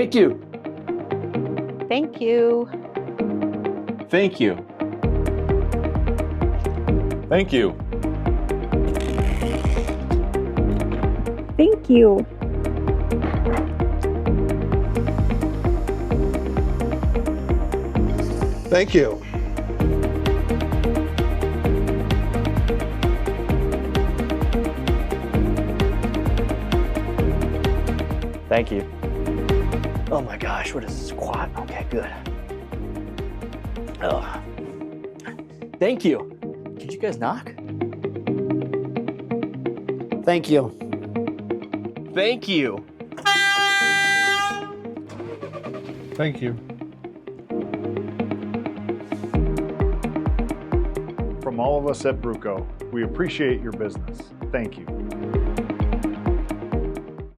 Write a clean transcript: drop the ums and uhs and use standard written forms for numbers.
Thank you. Thank you. Thank you. Thank you. Thank you. Thank you. Thank you. Oh my gosh, what is this squat? Okay, good. Oh. Thank you. Did you guys knock? Thank you. Thank you. Thank you. From all of us at BRUCO, we appreciate your business. Thank you.